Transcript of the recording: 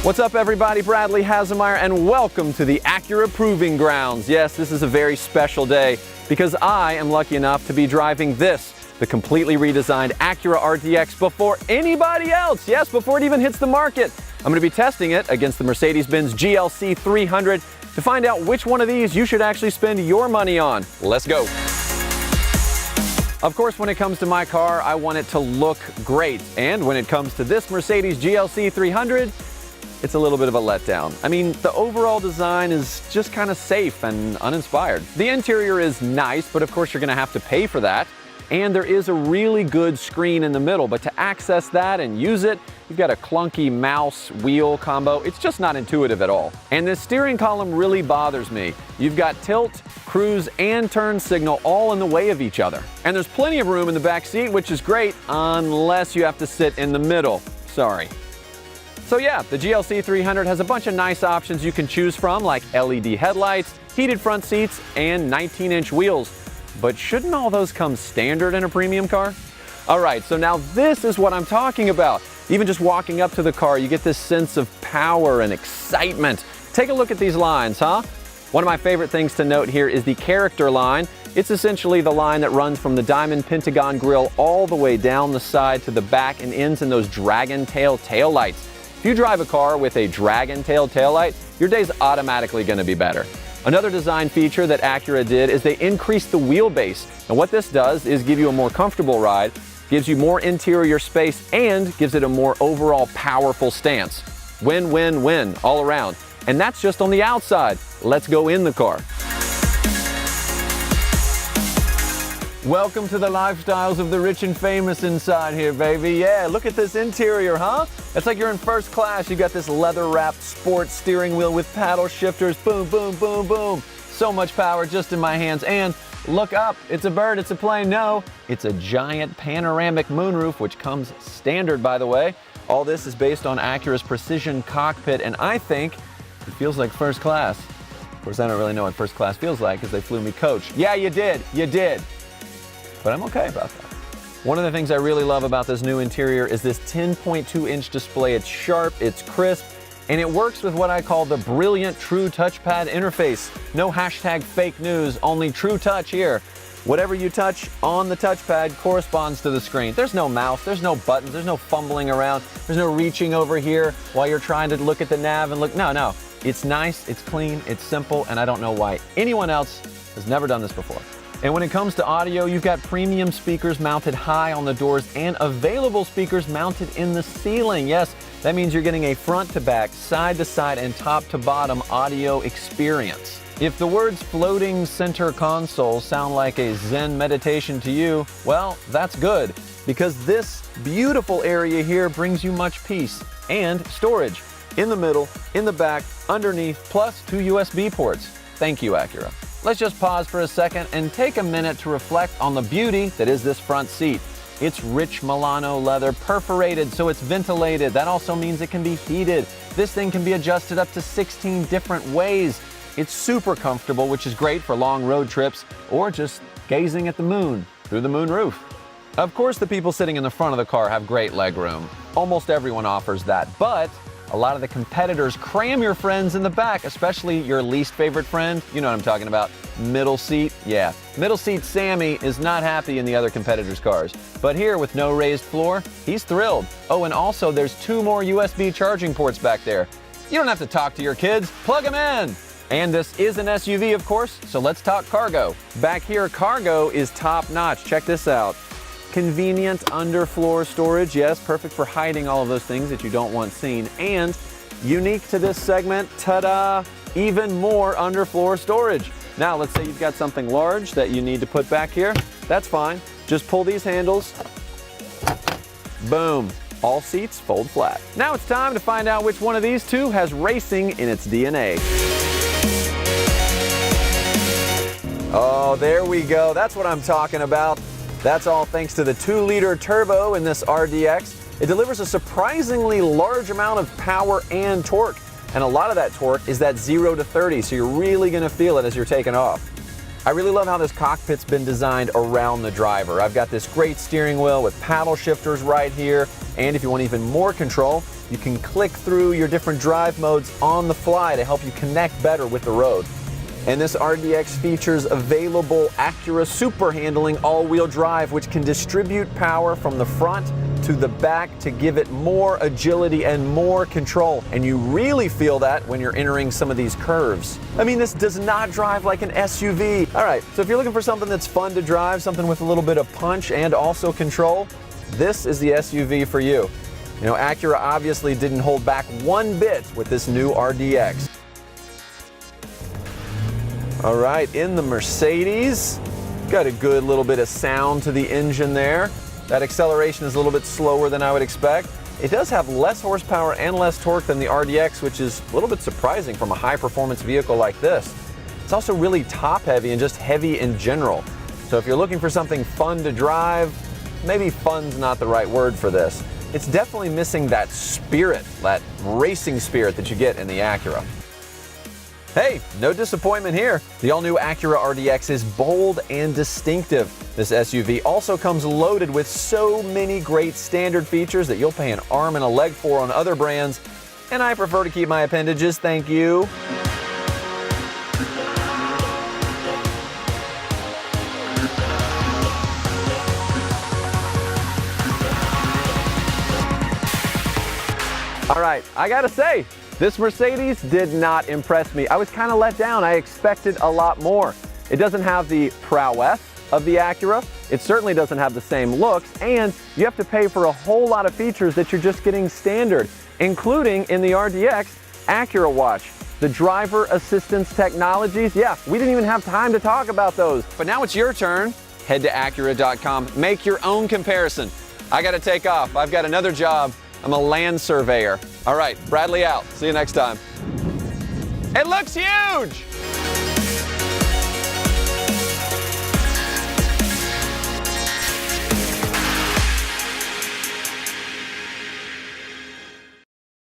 What's up, everybody? Bradley Hasemeyer, and welcome to the Acura Proving Grounds. Yes, this is a very special day because I am lucky enough to be driving this, the completely redesigned Acura RDX, before anybody else. Yes, before it even hits the market. I'm going to be testing it against the Mercedes-Benz GLC 300 to find out which one of these you should actually spend your money on. Let's go. Of course, when it comes to my car, I want it to look great. And when it comes to this Mercedes GLC 300, it's a little bit of a letdown. I mean, the overall design is just kind of safe and uninspired. The interior is nice, but of course you're gonna have to pay for that. And there is a really good screen in the middle, but to access that and use it, you've got a clunky mouse wheel combo. It's just not intuitive at all. And this steering column really bothers me. You've got tilt, cruise, and turn signal all in the way of each other. And there's plenty of room in the back seat, which is great, unless you have to sit in the middle. Sorry. So yeah, the GLC 300 has a bunch of nice options you can choose from, like LED headlights, heated front seats, and 19-inch wheels. But shouldn't all those come standard in a premium car? All right, so now this is what I'm talking about. Even just walking up to the car, you get this sense of power and excitement. Take a look at these lines, huh? One of my favorite things to note here is the character line. It's essentially the line that runs from the diamond pentagon grille all the way down the side to the back and ends in those dragon tail taillights. If you drive a car with a dragon tail taillight, your day's automatically going to be better. Another design feature that Acura did is they increased the wheelbase. And what this does is give you a more comfortable ride, gives you more interior space, and gives it a more overall powerful stance. Win, win, win all around. And that's just on the outside. Let's go in the car. Welcome to the lifestyles of the rich and famous inside here, baby. Yeah, look at this interior, huh? It's like you're in first class. You got this leather-wrapped sports steering wheel with paddle shifters. Boom, boom, boom, boom. So much power just in my hands. And look up. It's a bird. It's a plane. No, it's a giant panoramic moonroof, which comes standard, by the way. All this is based on Acura's precision cockpit, and I think it feels like first class. Of course, I don't really know what first class feels like because they flew me coach. Yeah, you did. You did. But I'm okay about that. One of the things I really love about this new interior is this 10.2-inch display. It's sharp, it's crisp, and it works with what I call the brilliant True Touchpad interface. No hashtag fake news, only True Touch here. Whatever you touch on the touchpad corresponds to the screen. There's no mouse, there's no buttons, there's no fumbling around, there's no reaching over here while you're trying to look at the nav and look. No. It's nice, it's clean, it's simple, and I don't know why anyone else has never done this before. And when it comes to audio, you've got premium speakers mounted high on the doors and available speakers mounted in the ceiling. Yes, that means you're getting a front to back, side to side, and top to bottom audio experience. If the words floating center console sound like a Zen meditation to you, well, that's good, because this beautiful area here brings you much peace and storage in the middle, in the back, underneath, plus 2 USB ports. Thank you, Acura. Let's just pause for a second and take a minute to reflect on the beauty that is this front seat. It's rich Milano leather, perforated so it's ventilated. That also means it can be heated. This thing can be adjusted up to 16 different ways. It's super comfortable, which is great for long road trips or just gazing at the moon through the moon roof. Of course, the people sitting in the front of the car have great legroom. Almost everyone offers that, but a lot of the competitors cram your friends in the back, especially your least favorite friend. You know what I'm talking about. Middle seat. Yeah. Middle seat Sammy is not happy in the other competitors' cars. But here, with no raised floor, he's thrilled. Oh, and also there's 2 more USB charging ports back there. You don't have to talk to your kids. Plug them in. And this is an SUV, of course, so let's talk cargo. Back here, cargo is top-notch. Check this out. Convenient underfloor storage, yes, perfect for hiding all of those things that you don't want seen. And unique to this segment, ta-da, even more underfloor storage. Now, let's say you've got something large that you need to put back here. That's fine. Just pull these handles. Boom. All seats fold flat. Now it's time to find out which one of these two has racing in its DNA. Oh, there we go. That's what I'm talking about. That's all thanks to the 2-liter turbo in this RDX. It delivers a surprisingly large amount of power and torque. And a lot of that torque is that 0 to 30, so you're really going to feel it as you're taking off. I really love how this cockpit's been designed around the driver. I've got this great steering wheel with paddle shifters right here, and if you want even more control, you can click through your different drive modes on the fly to help you connect better with the road. And this RDX features available Acura Super Handling all-wheel drive, which can distribute power from the front to the back to give it more agility and more control. And you really feel that when you're entering some of these curves. I mean, this does not drive like an SUV. All right, so if you're looking for something that's fun to drive, something with a little bit of punch and also control, this is the SUV for you. You know, Acura obviously didn't hold back one bit with this new RDX. All right, in the Mercedes, got a good little bit of sound to the engine there. That acceleration is a little bit slower than I would expect. It does have less horsepower and less torque than the RDX, which is a little bit surprising from a high-performance vehicle like this. It's also really top-heavy and just heavy in general. So if you're looking for something fun to drive, maybe fun's not the right word for this. It's definitely missing that spirit, that racing spirit that you get in the Acura. Hey, no disappointment here. The all-new Acura RDX is bold and distinctive. This SUV also comes loaded with so many great standard features that you'll pay an arm and a leg for on other brands, and I prefer to keep my appendages, thank you. All right, I gotta say, this Mercedes did not impress me. I was kind of let down. I expected a lot more. It doesn't have the prowess of the Acura. It certainly doesn't have the same looks, and you have to pay for a whole lot of features that you're just getting standard, including in the RDX, Acura Watch. The driver assistance technologies, yeah, we didn't even have time to talk about those. But now it's your turn. Head to Acura.com, make your own comparison. I gotta take off. I've got another job. I'm a land surveyor. All right, Bradley out. See you next time. It looks huge!